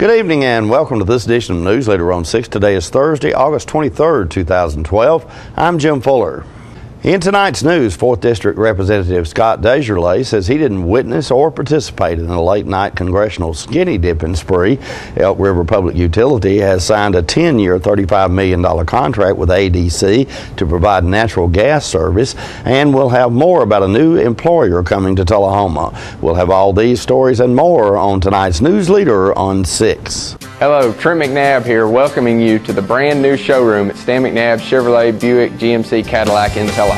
Good evening and welcome to this edition of Newsleader on 6. Today is Thursday, August 23rd, 2012. I'm Jim Fuller. In tonight's news, 4th District Representative Scott Desjardins says he didn't witness or participate in a late-night congressional skinny dipping spree. Elk River Public Utility has signed a 10-year, $35 million contract with ADC to provide natural gas service, and we'll have more about a new employer coming to Tullahoma. We'll have all these stories and more on tonight's Newsleader on 6. Hello, Trent McNabb here, welcoming you to the brand new showroom at Stan McNabb Chevrolet Buick GMC Cadillac in Tullahoma.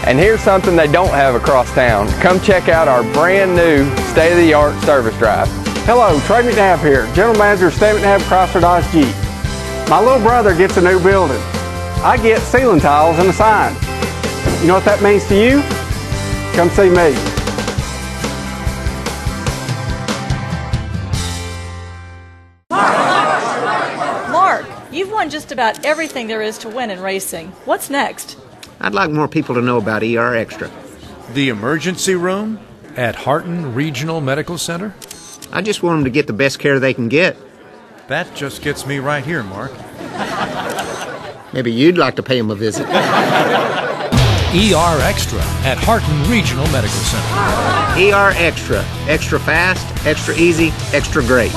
And here's something they don't have across town. Come check out our brand new state-of-the-art service drive. Hello, Trey McNabb here, General Manager of Stan McNabb Chrysler Dodge Jeep. My little brother gets a new building. I get ceiling tiles and a sign. You know what that means to you? Come see me. You've won just about everything there is to win in racing. What's next? I'd like more people to know about ER Extra. The emergency room at Harton Regional Medical Center? I just want them to get the best care they can get. That just gets me right here, Mark. Maybe you'd like to pay them a visit. ER Extra at Harton Regional Medical Center. ER Extra. Extra fast, extra easy, extra great.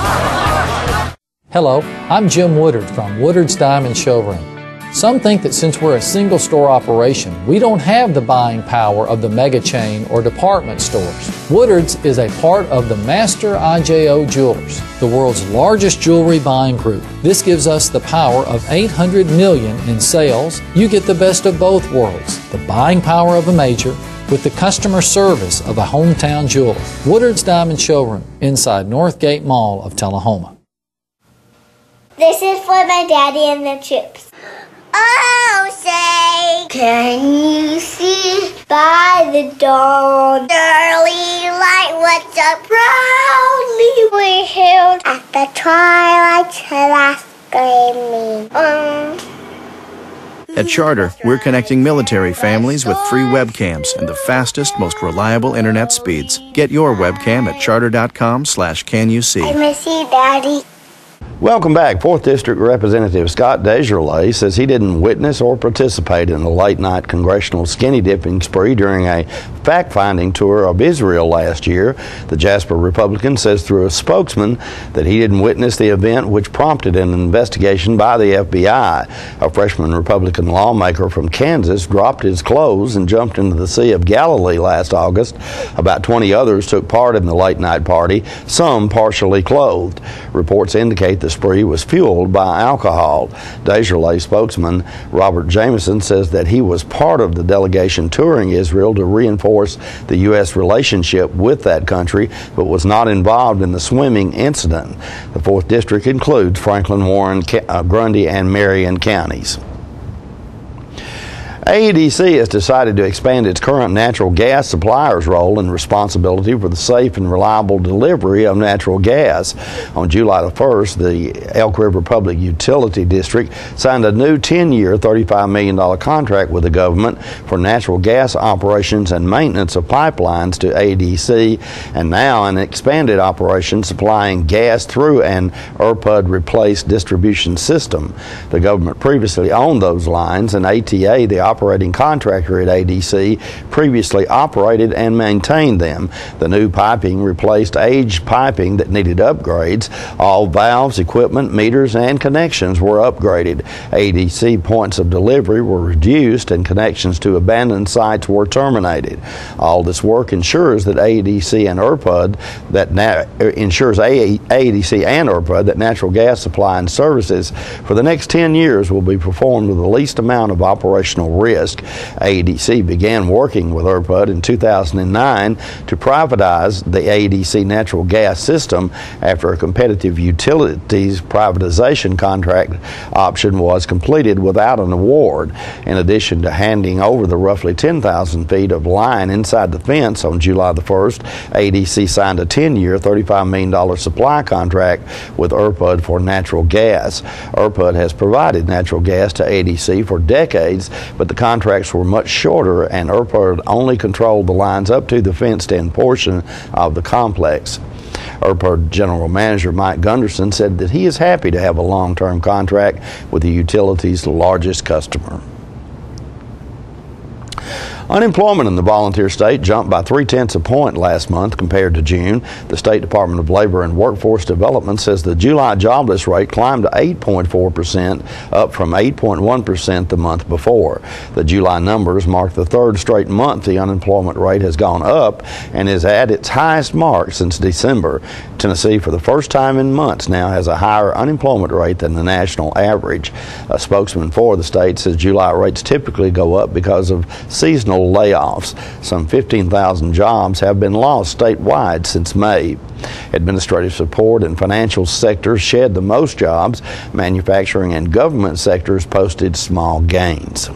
Hello, I'm Jim Woodard from Woodard's Diamond Showroom. Some think that since we're a single store operation, we don't have the buying power of the mega chain or department stores. Woodard's is a part of the Master IJO Jewelers, the world's largest jewelry buying group. This gives us the power of $800 million in sales. You get the best of both worlds, the buying power of a major with the customer service of a hometown jeweler. Woodard's Diamond Showroom inside Northgate Mall of Tullahoma. This is for my daddy and the chips. Oh, say, can you see by the dawn's early light what's up proudly we hailed at the twilight's last gleaming? At Charter, we're connecting military families with free webcams and the fastest, most reliable internet speeds. Get your webcam at charter.com/canyousee. I miss you, Daddy. Welcome back. 4th District Representative Scott Desjardins says he didn't witness or participate in the late-night congressional skinny dipping spree during a fact-finding tour of Israel last year. The Jasper Republican says through a spokesman that he didn't witness the event, which prompted an investigation by the FBI. A freshman Republican lawmaker from Kansas dropped his clothes and jumped into the Sea of Galilee last August. About 20 others took part in the late-night party, some partially clothed. Reports indicate the spree was fueled by alcohol. Desjardins spokesman Robert Jameson says that he was part of the delegation touring Israel to reinforce the U.S. relationship with that country, but was not involved in the swimming incident. The 4th District includes Franklin, Warren, Grundy, and Marion counties. AEDC has decided to expand its current natural gas supplier's role and responsibility for the safe and reliable delivery of natural gas. On July the 1st, the Elk River Public Utility District signed a new 10-year, $35 million contract with the government for natural gas operations and maintenance of pipelines to AEDC, and now an expanded operation supplying gas through an ERPUD replaced distribution system. The government previously owned those lines, and ATA, the operating contractor at ADC, previously operated and maintained them. The new piping replaced aged piping that needed upgrades. All valves, equipment, meters, and connections were upgraded. ADC points of delivery were reduced and connections to abandoned sites were terminated. All this work ensures that ADC and ERPUD that natural gas supply and services for the next 10 years will be performed with the least amount of operational risk. AEDC began working with ERPUD in 2009 to privatize the AEDC natural gas system after a competitive utilities privatization contract option was completed without an award. In addition to handing over the roughly 10,000 feet of line inside the fence on July the 1st, AEDC signed a 10-year, $35 million supply contract with ERPUD for natural gas. ERPUD has provided natural gas to AEDC for decades, but the contracts were much shorter, and ERPUD only controlled the lines up to the fenced-in portion of the complex. ERPA General Manager Mike Gunderson said that he is happy to have a long-term contract with the utility's largest customer. Unemployment in the volunteer state jumped by 0.3 of a point last month compared to June. The State Department of Labor and Workforce Development says the July jobless rate climbed to 8.4%, up from 8.1% the month before. The July numbers mark the third straight month the unemployment rate has gone up and is at its highest mark since December. Tennessee, for the first time in months, now has a higher unemployment rate than the national average. A spokesman for the state says July rates typically go up because of seasonal layoffs. Some 15,000 jobs have been lost statewide since May. Administrative support and financial sectors shed the most jobs. Manufacturing and government sectors posted small gains.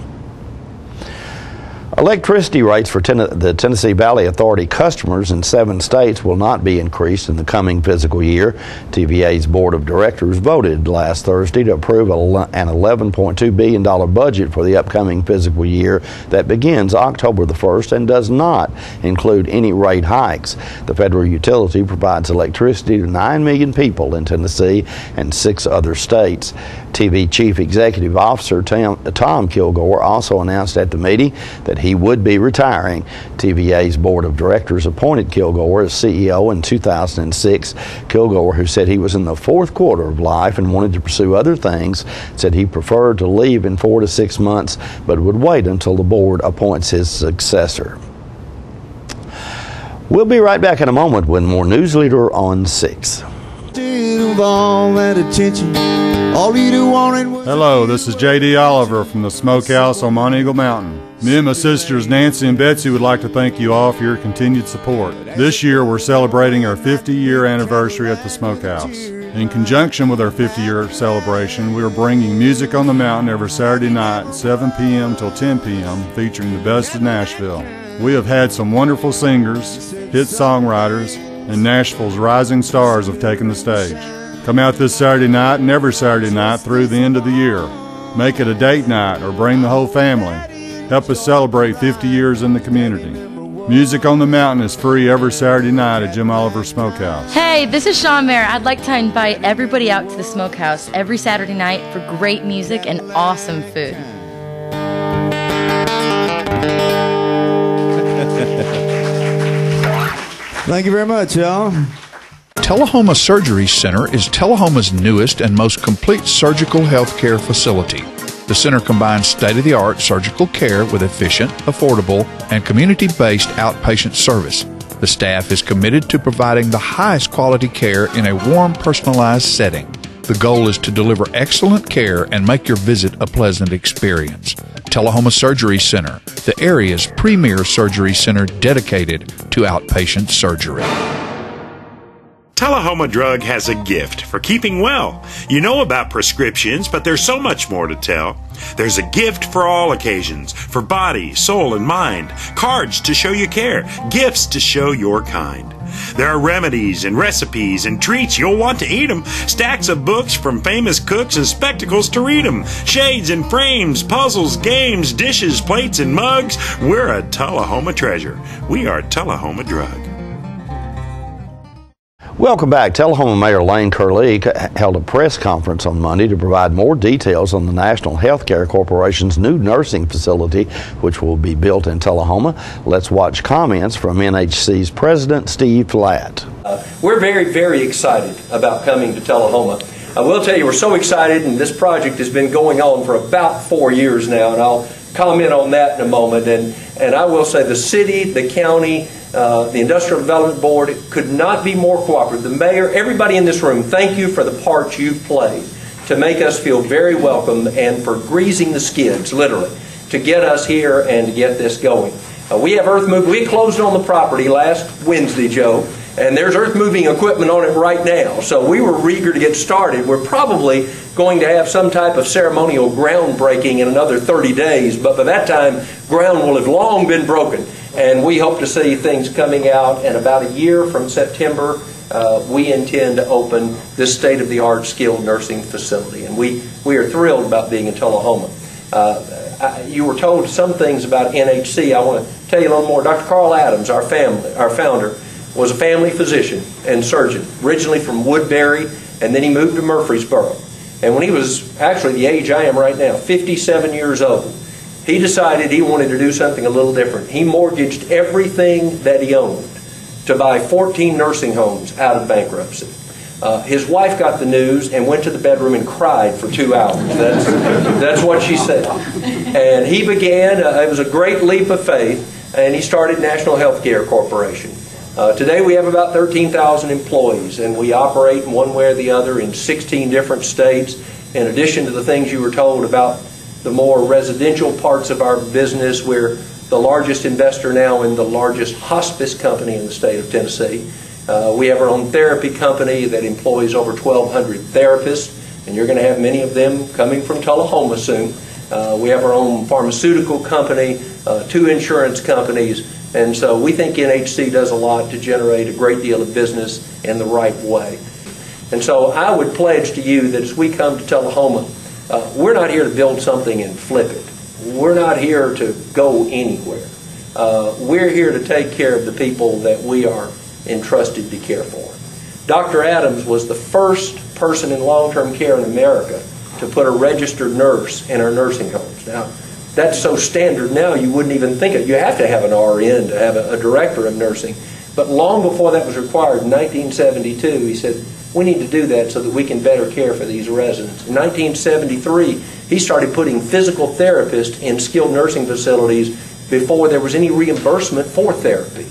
Electricity rates for the Tennessee Valley Authority customers in 7 states will not be increased in the coming fiscal year. TVA's Board of Directors voted last Thursday to approve an $11.2 billion budget for the upcoming fiscal year that begins October the 1st and does not include any rate hikes. The federal utility provides electricity to 9 million people in Tennessee and 6 other states. TV Chief Executive Officer Tom Kilgore also announced at the meeting that he would be retiring. TVA's Board of Directors appointed Kilgore as CEO in 2006. Kilgore, who said he was in the 4th quarter of life and wanted to pursue other things, said he preferred to leave in 4 to 6 months, but would wait until the board appoints his successor. We'll be right back in a moment with more Newsleader on 6. Hello, this is J.D. Oliver from the Smokehouse on Mount Eagle Mountain. Me and my sisters Nancy and Betsy would like to thank you all for your continued support. This year we're celebrating our 50-year anniversary at the Smokehouse. In conjunction with our 50-year celebration, we are bringing music on the mountain every Saturday night at 7 p.m. till 10 p.m. featuring the best of Nashville. We have had some wonderful singers, hit songwriters, and Nashville's rising stars have taken the stage. Come out this Saturday night and every Saturday night through the end of the year. Make it a date night or bring the whole family. Help us celebrate 50 years in the community. Music on the Mountain is free every Saturday night at Jim Oliver's Smokehouse. Hey, this is Sean Mayer. I'd like to invite everybody out to the Smokehouse every Saturday night for great music and awesome food. Thank you very much, y'all. Tullahoma Surgery Center is Tullahoma's newest and most complete surgical health care facility. The center combines state-of-the-art surgical care with efficient, affordable, and community-based outpatient service. The staff is committed to providing the highest quality care in a warm, personalized setting. The goal is to deliver excellent care and make your visit a pleasant experience. Tullahoma Surgery Center, the area's premier surgery center dedicated to outpatient surgery. Tullahoma Drug has a gift for keeping well. You know about prescriptions, but there's so much more to tell. There's a gift for all occasions, for body, soul, and mind. Cards to show you care, gifts to show your kind. There are remedies and recipes and treats, you'll want to eat them. Stacks of books from famous cooks and spectacles to read them. Shades and frames, puzzles, games, dishes, plates, and mugs. We're a Tullahoma treasure. We are Tullahoma Drug. Welcome back. Tullahoma Mayor Lane Curlee held a press conference on Monday to provide more details on the National Healthcare Corporation's new nursing facility, which will be built in Tullahoma. Let's watch comments from NHC's President Steve Flatt. We're very, very excited about coming to Tullahoma. I will tell you, we're so excited, and this project has been going on for about 4 years now, and I'll comment on that in a moment. And I will say the city, the county, the Industrial Development Board could not be more cooperative. The mayor, everybody in this room, thank you for the part you've played to make us feel very welcome and for greasing the skids, literally, to get us here and to get this going. We have earth moving. We closed on the property last Wednesday, Joe, and there's earth moving equipment on it right now. So we were eager to get started. We're probably going to have some type of ceremonial groundbreaking in another 30 days, but by that time, ground will have long been broken. And we hope to see things coming out in about a year from September. We intend to open this state-of-the-art skilled nursing facility. And we are thrilled about being in Tullahoma. You were told some things about NHC. I want to tell you a little more. Dr. Carl Adams, our founder, was a family physician and surgeon, originally from Woodbury, and then he moved to Murfreesboro. And when he was actually the age I am right now, 57 years old, he decided he wanted to do something a little different. He mortgaged everything that he owned to buy 14 nursing homes out of bankruptcy. His wife got the news and went to the bedroom and cried for 2 hours. That's what she said. And he began, it was a great leap of faith, and he started National Healthcare Corporation. Today we have about 13,000 employees, and we operate in one way or the other in 16 different states. In addition to the things you were told about the more residential parts of our business, we're the largest investor now in the largest hospice company in the state of Tennessee. We have our own therapy company that employs over 1,200 therapists, and you're going to have many of them coming from Tullahoma soon. We have our own pharmaceutical company, 2 insurance companies, and so we think NHC does a lot to generate a great deal of business in the right way. And so I would pledge to you that as we come to Tullahoma, we're not here to build something and flip it. We're not here to go anywhere. We're here to take care of the people that we are entrusted to care for. Dr. Adams was the first person in long-term care in America to put a registered nurse in our nursing homes. Now, that's so standard now you wouldn't even think it. You have to have an RN to have a director of nursing. But long before that was required, in 1972, he said, we need to do that so that we can better care for these residents. In 1973, he started putting physical therapists in skilled nursing facilities before there was any reimbursement for therapy.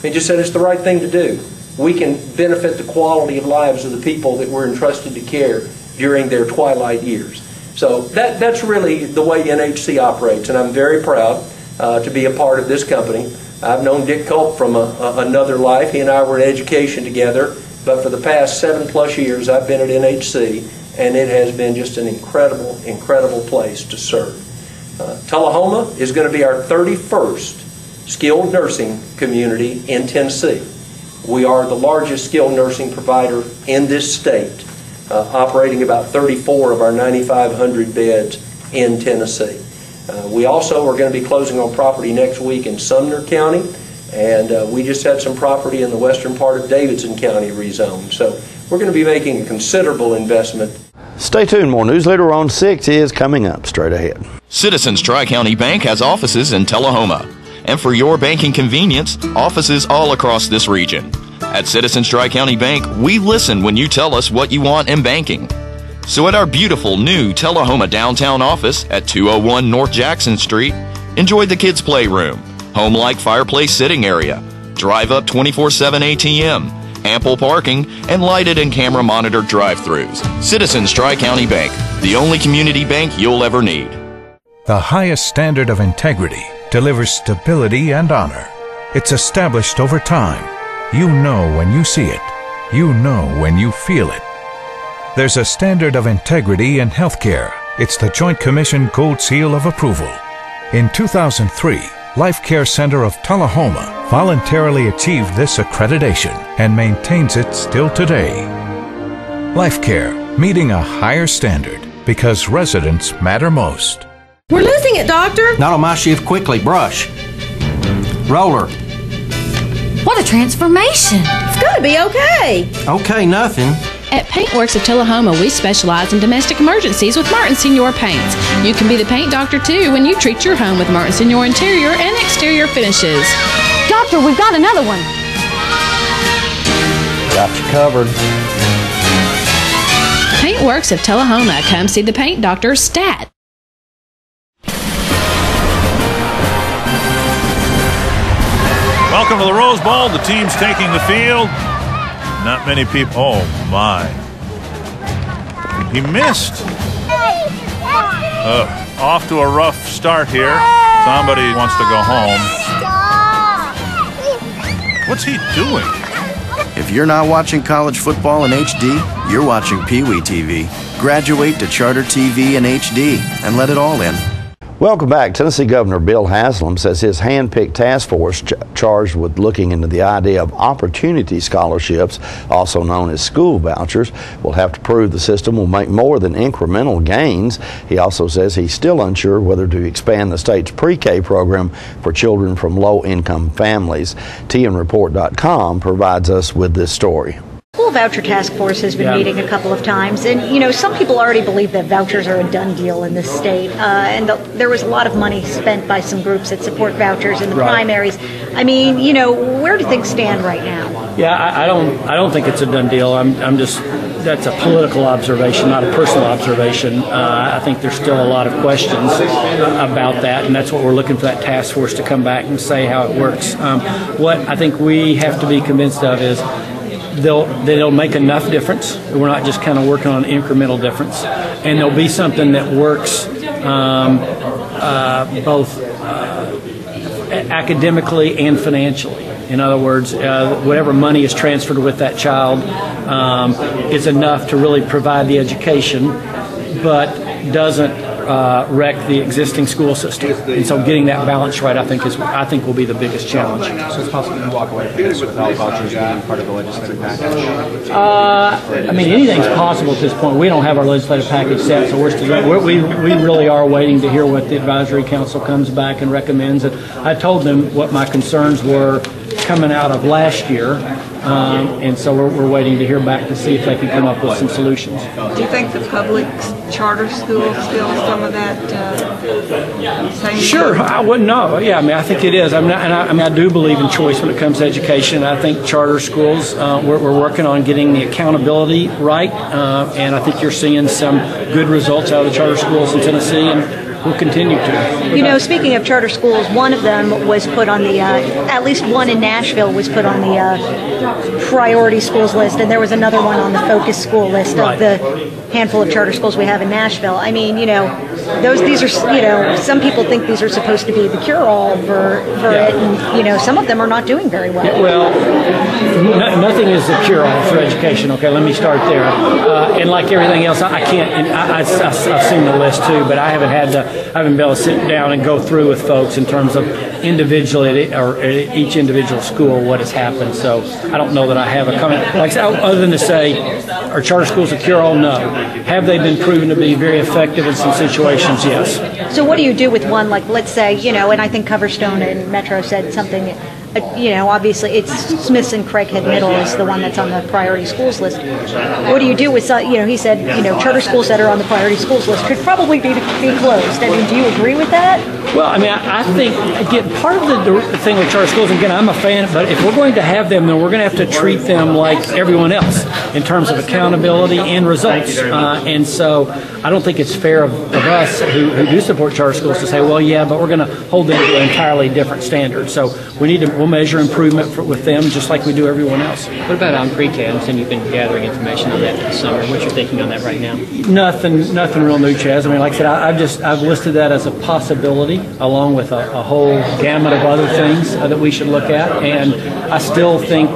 He just said it's the right thing to do. We can benefit the quality of lives of the people that we're entrusted to care during their twilight years. So that's really the way NHC operates, and I'm very proud to be a part of this company. I've known Dick Culp from another life. He and I were in education together, but for the past 7+ years I've been at NHC, and it has been just an incredible, incredible place to serve. Tullahoma is going to be our 31st skilled nursing community in Tennessee. We are the largest skilled nursing provider in this state, operating about 34 of our 9,500 beds in Tennessee. We also are going to be closing on property next week in Sumner County, and we just had some property in the western part of Davidson County rezoned. So we're going to be making a considerable investment. Stay tuned. More Newsleader on 6 is coming up straight ahead. Citizens Tri-County Bank has offices in Tullahoma. And for your banking convenience, offices all across this region. At Citizens Tri-County Bank, we listen when you tell us what you want in banking. So at our beautiful new Tullahoma downtown office at 201 North Jackson Street, enjoy the kids' playroom, home-like fireplace sitting area, drive-up 24/7 ATM, ample parking, and lighted and camera-monitored drive-thrus. Citizens Tri-County Bank, the only community bank you'll ever need. The highest standard of integrity delivers stability and honor. It's established over time. You know when you see it. You know when you feel it. There's a standard of integrity in healthcare. It's the Joint Commission Gold Seal of Approval. In 2003, Life Care Center of Tullahoma voluntarily achieved this accreditation and maintains it still today. Life Care, meeting a higher standard because residents matter most. We're losing it, Doctor. Not on my shift. Quickly, brush. Roller. What a transformation! It's gonna be okay. Okay, nothing. At Paintworks of Tullahoma, we specialize in domestic emergencies with Martin Senior Paints. You can be the paint doctor too when you treat your home with Martin Senior interior and exterior finishes. Doctor, we've got another one. Got you covered. Paintworks of Tullahoma. Come see the paint doctor, Stat. Welcome to the Rose Bowl. The team's taking the field. Not many people. Oh, my. He missed. Off to a rough start here. Somebody wants to go home. What's he doing? If you're not watching college football in HD, you're watching Pee Wee TV. Graduate to Charter TV in HD and let it all in. Welcome back. Tennessee Governor Bill Haslam says his hand-picked task force charged with looking into the idea of opportunity scholarships, also known as school vouchers, will have to prove the system will make more than incremental gains. He also says he's still unsure whether to expand the state's pre-K program for children from low-income families. TNReport.com provides us with this story. School Voucher Task Force has been meeting a couple of times, and some people already believe that vouchers are a done deal in this state, and there was a lot of money spent by some groups that support vouchers in the primaries. I mean, where do things stand right now? Yeah, I don't think it's a done deal. I'm just, that's a political observation, not a personal observation. I think there's still a lot of questions about that, and that's what we're looking for that task force to come back and say how it works. What I think we have to be convinced of is they'll make enough difference. We're not just kind of working on incremental difference, and there'll be something that works both academically and financially. In other words, whatever money is transferred with that child is enough to really provide the education, but doesn't wreck the existing school system. And so getting that balance right, I think will be the biggest challenge. So it's possible to walk away from this without vouchers being part of the legislative package? I mean, anything's possible at this point. We don't have our legislative package set, so we really are waiting to hear what the advisory council comes back and recommends. And I told them what my concerns were coming out of last year, and so we're waiting to hear back to see if they can come up with some solutions. Do you think the public charter schools still some of that same? Sure, I wouldn't know. Yeah, I mean, I think it is. I do believe in choice when it comes to education. I think charter schools, we're working on getting the accountability right, and I think you're seeing some good results out of the charter schools in Tennessee, and we'll continue to. Speaking of charter schools, one of them was put on the, at least one in Nashville was put on the priority schools list, and there was another one on the focus school list of the handful of charter schools we have in Nashville. I mean, these are, some people think these are supposed to be the cure-all for it, and, some of them are not doing very well. Well, nothing is the cure-all for education. Okay, let me start there. And like everything else, I can't, and I've seen the list too, but I haven't been able to sit down and go through with folks in terms of individually or each individual school what has happened. So I don't know that I have a comment. Like other than to say, are charter schools a cure-all? No. Have they been proven to be very effective in some situations? Yes. So what do you do with one like, let's say, and I think Coverstone and Metro said something. Obviously it's Smiths and Craighead Middle is the one that's on the priority schools list. What do you do with, he said, charter schools that are on the priority schools list could probably be closed. I mean, do you agree with that? Well, I mean, I think, again, part of the thing with charter schools, again, I'm a fan, but if we're going to have them, then we're going to have to treat them like everyone else in terms of accountability and results. And so I don't think it's fair of us who do support charter schools to say, well, yeah, but we're going to hold them to an entirely different standard. So we'll measure improvement with them just like we do everyone else. What about on pre-K? I understand you've been gathering information on that this summer. What's your thinking on that right now? Nothing real new, Chaz. I mean, like I said, I've listed that as a possibility along with a whole gamut of other things that we should look at. And I still think,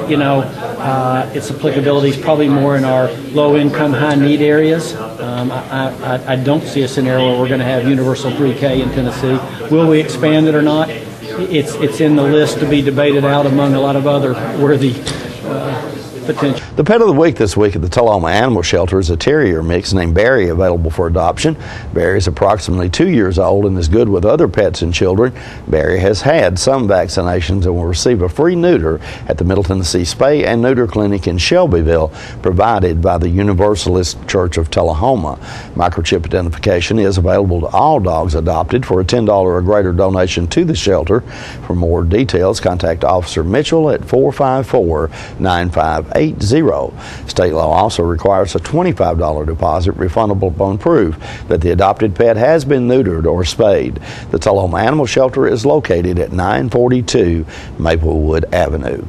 its applicability is probably more in our low-income, high-need areas. I don't see a scenario where we're going to have universal pre-K in Tennessee. Will we expand it or not? It's in the list to be debated out among a lot of other worthy potential. The pet of the week this week at the Tullahoma Animal Shelter is a terrier mix named Barry, available for adoption. Barry is approximately 2 years old and is good with other pets and children. Barry has had some vaccinations and will receive a free neuter at the Middle Tennessee Spay and Neuter Clinic in Shelbyville, provided by the Universalist Church of Tullahoma. Microchip identification is available to all dogs adopted for a $10 or greater donation to the shelter. For more details, contact Officer Mitchell at 454-9580. State law also requires a $25 deposit refundable upon proof that the adopted pet has been neutered or spayed. The Tullahoma Animal Shelter is located at 942 Maplewood Avenue.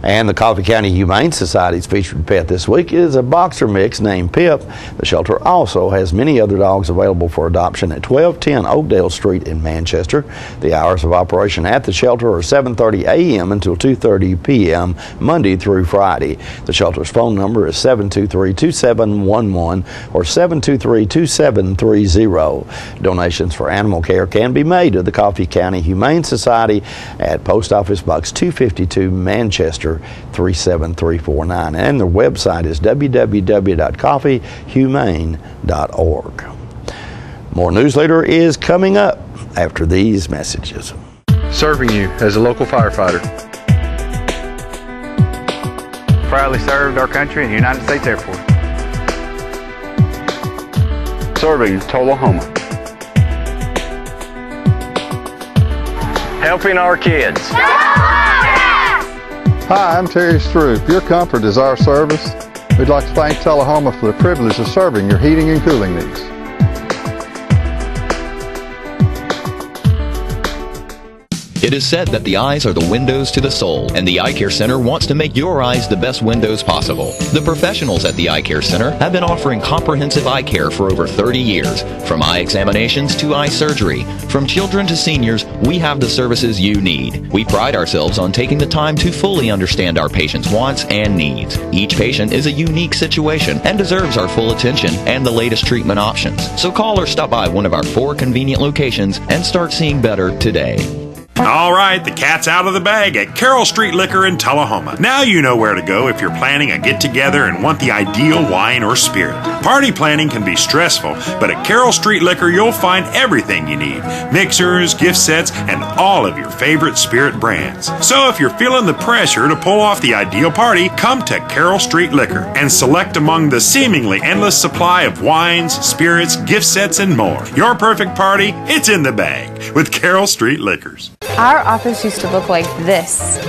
And the Coffee County Humane Society's featured pet this week is a boxer mix named Pip. The shelter also has many other dogs available for adoption at 1210 Oakdale Street in Manchester. The hours of operation at the shelter are 7:30 a.m. until 2:30 p.m. Monday through Friday. The shelter's phone number is 723-2711 or 723-2730. Donations for animal care can be made to the Coffee County Humane Society at Post Office Box 252, Manchester 37349. And their website is www.coffeehumane.org. More Newsleader is coming up after these messages. Serving you as a local firefighter. Proudly served our country in the United States Air Force. Serving Tullahoma. Helping our kids. Hi, I'm Terry Stroop. Your comfort is our service. We'd like to thank Tullahoma for the privilege of serving your heating and cooling needs. It is said that the eyes are the windows to the soul, and the Eye Care Center wants to make your eyes the best windows possible. The professionals at the Eye Care Center have been offering comprehensive eye care for over 30 years. From eye examinations to eye surgery, from children to seniors, we have the services you need. We pride ourselves on taking the time to fully understand our patients' wants and needs. Each patient is a unique situation and deserves our full attention and the latest treatment options. So call or stop by one of our 4 convenient locations and start seeing better today. All right, the cat's out of the bag at Carroll Street Liquor in Tullahoma. Now you know where to go if you're planning a get-together and want the ideal wine or spirit. Party planning can be stressful, but at Carroll Street Liquor you'll find everything you need. Mixers, gift sets, and all of your favorite spirit brands. So if you're feeling the pressure to pull off the ideal party, come to Carroll Street Liquor and select among the seemingly endless supply of wines, spirits, gift sets, and more. Your perfect party, it's in the bag with Carroll Street Liquors. Our office used to look like this,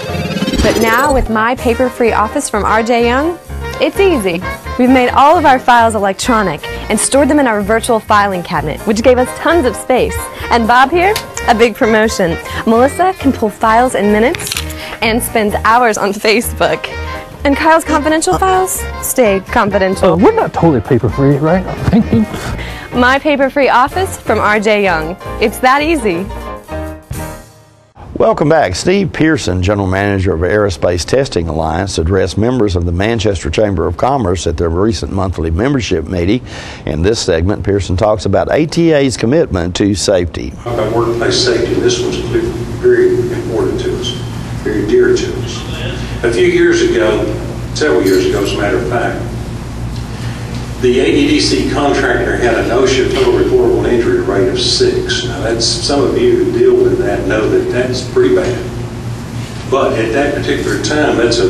but now with My Paper-Free Office from R.J. Young, it's easy. We've made all of our files electronic and stored them in our virtual filing cabinet, which gave us tons of space. And Bob here, a big promotion. Melissa can pull files in minutes and spends hours on Facebook. And Kyle's confidential files stay confidential. We're not totally paper-free, right? My Paper-Free Office from R.J. Young. It's that easy. Welcome back. Steve Pearson, General Manager of Aerospace Testing Alliance, addressed members of the Manchester Chamber of Commerce at their recent monthly membership meeting. In this segment, Pearson talks about ATA's commitment to safety. About workplace safety, this was very important to us, very dear to us. A few years ago, several years ago as a matter of fact, the AEDC contractor had an OSHA total reportable injury rate of 6. Now that's, some of you who deal with that know that that's pretty bad. But at that particular time, that's a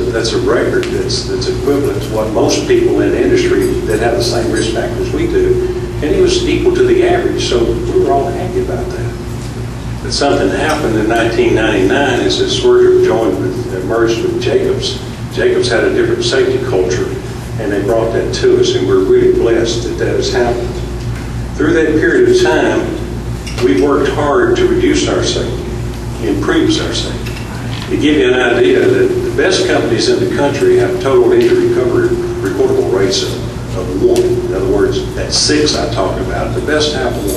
record that's equivalent to what most people in the industry that have the same risk factors we do, and it was equal to the average, so we were all happy about that. But something happened in 1999 as this merger merged with Jacobs. Jacobs had a different safety culture, and they brought that to us, and we're really blessed that that has happened. Through that period of time, we've worked hard to reduce our safety, improve our safety. To give you an idea, the best companies in the country have total injury recovery reportable rates of 1. In other words, that 6 I talked about, the best have 1.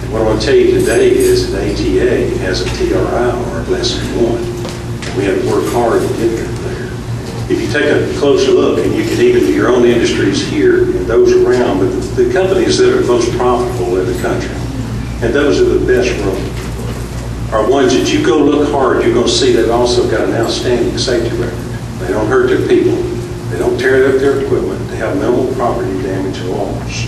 And what I want to tell you today is that ATA has a TRI or less than 1. And we have to work hard to get there. If you take a closer look, and you can even do your own industries here and those around, but the companies that are most profitable in the country, and those are the best run, are ones that you go look hard, you're going to see they've also got an outstanding safety record. They don't hurt their people, they don't tear up their equipment, they have minimal property damage or loss.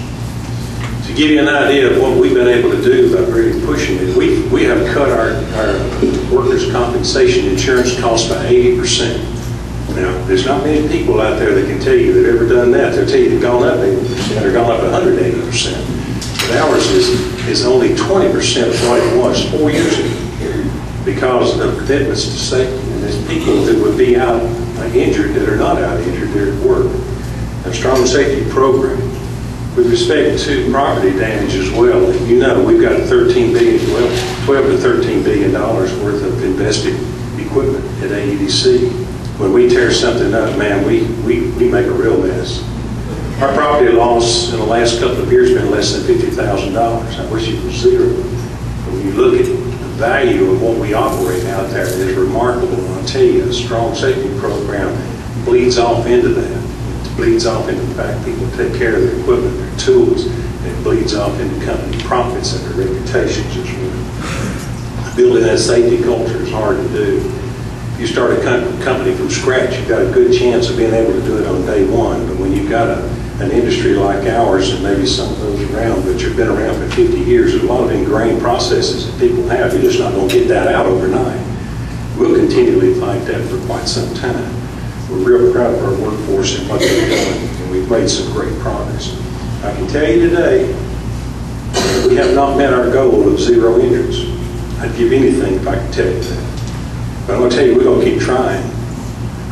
To give you an idea of what we've been able to do by really pushing it, we have cut our workers' compensation insurance costs by 80%. Now, there's not many people out there that can tell you they've ever done that. They'll tell you they've gone up 80% or gone up 180%. But ours is only 20% of what it was 4 years ago because of commitments to safety. And there's people that would be out injured that are not out injured, they're at work. A strong safety program. With respect to property damage as well, you know we've got $12 to $13 billion worth of invested equipment at AEDC. When we tear something up, man, we make a real mess. Our property loss in the last couple of years has been less than $50,000. I wish it was zero. But when you look at the value of what we operate out there, it is remarkable. And I'll tell you, a strong safety program bleeds off into that. It bleeds off into the fact people take care of their equipment, their tools, and it bleeds off into company profits and their reputations as well. Building that safety culture is hard to do. If you start a company from scratch, you've got a good chance of being able to do it on day one. But when you've got an industry like ours, and maybe some of those around, but you've been around for 50 years, there's a lot of ingrained processes that people have. You're just not going to get that out overnight. We'll continually fight that for quite some time. We're real proud of our workforce and what they've done, and we've made some great progress. I can tell you today, we have not met our goal of zero injuries. I'd give anything if I could tell you that. But I'm going to tell you, we're going to keep trying.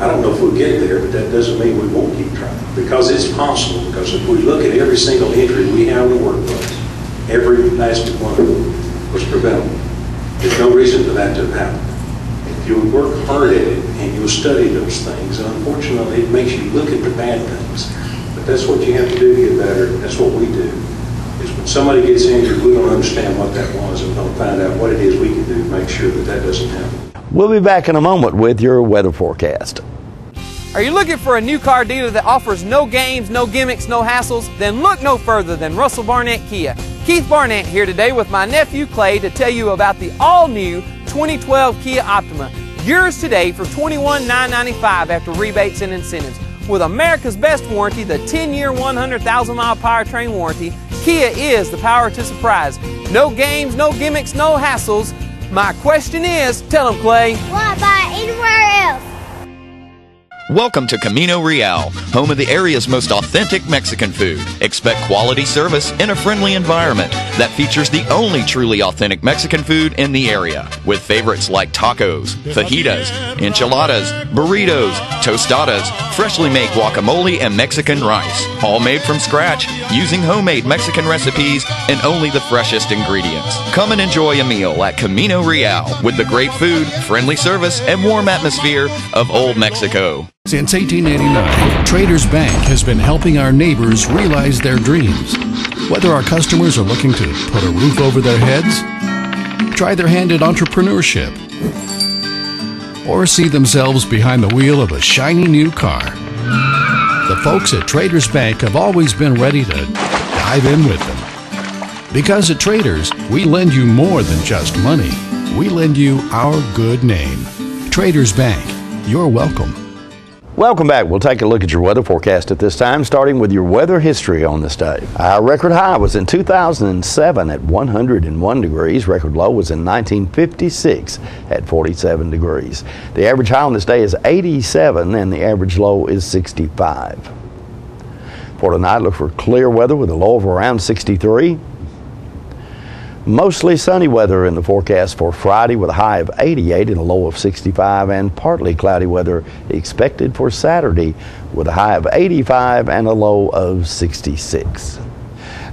I don't know if we'll get there, but that doesn't mean we won't keep trying. Because it's possible. Because if we look at every single injury we have in the workplace, every last one of them was preventable. There's no reason for that to have happened. If you work hard at it and you'll study those things, unfortunately, it makes you look at the bad things. But that's what you have to do to get better. That's what we do. Is when somebody gets injured, we don't understand what that was, and we don't find out what it is we can do to make sure that that doesn't happen. We'll be back in a moment with your weather forecast. Are you looking for a new car dealer that offers no games, no gimmicks, no hassles? Then look no further than Russell Barnett Kia. Keith Barnett here today with my nephew Clay to tell you about the all-new 2012 Kia Optima. Yours today for $21,995 after rebates and incentives. With America's best warranty, the 10-year, 100,000-mile powertrain warranty, Kia is the power to surprise. No games, no gimmicks, no hassles. My question is, tell them, Clay. Will I buy anywhere else? Welcome to Camino Real, home of the area's most authentic Mexican food. Expect quality service in a friendly environment that features the only truly authentic Mexican food in the area, with favorites like tacos, fajitas, enchiladas, burritos, tostadas, freshly made guacamole, and Mexican rice, all made from scratch using homemade Mexican recipes and only the freshest ingredients. Come and enjoy a meal at Camino Real with the great food, friendly service, and warm atmosphere of Old Mexico. Since 1889, Traders Bank has been helping our neighbors realize their dreams. Whether our customers are looking to put a roof over their heads, try their hand at entrepreneurship, or see themselves behind the wheel of a shiny new car, the folks at Traders Bank have always been ready to dive in with them. Because at Traders, we lend you more than just money. We lend you our good name. Traders Bank, you're welcome. Welcome back. We'll take a look at your weather forecast at this time, starting with your weather history on this day. Our record high was in 2007 at 101 degrees. Record low was in 1956 at 47 degrees. The average high on this day is 87 and the average low is 65. For tonight, look for clear weather with a low of around 63. Mostly sunny weather in the forecast for Friday with a high of 88 and a low of 65, and partly cloudy weather expected for Saturday with a high of 85 and a low of 66.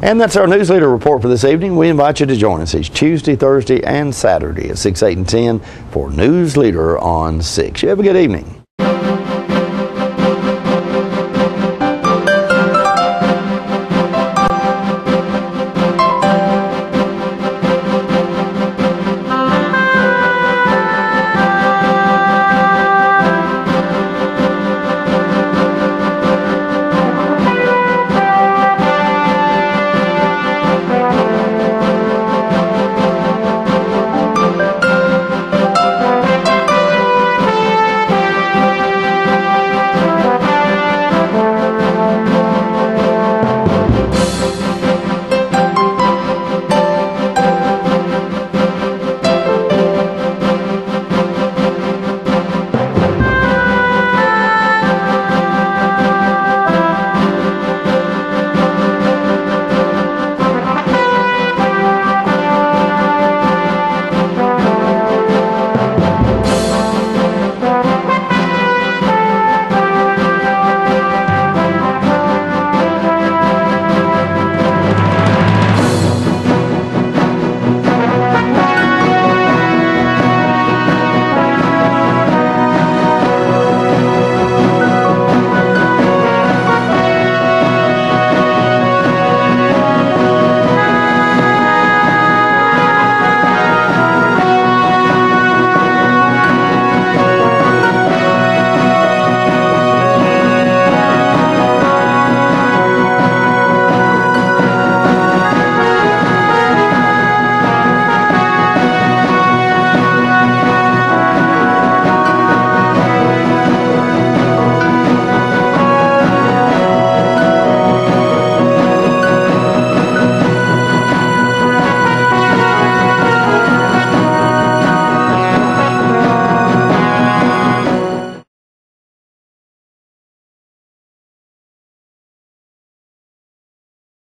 And that's our Newsleader report for this evening. We invite you to join us each Tuesday, Thursday, and Saturday at 6, 8, and 10 for Newsleader on 6. You have a good evening.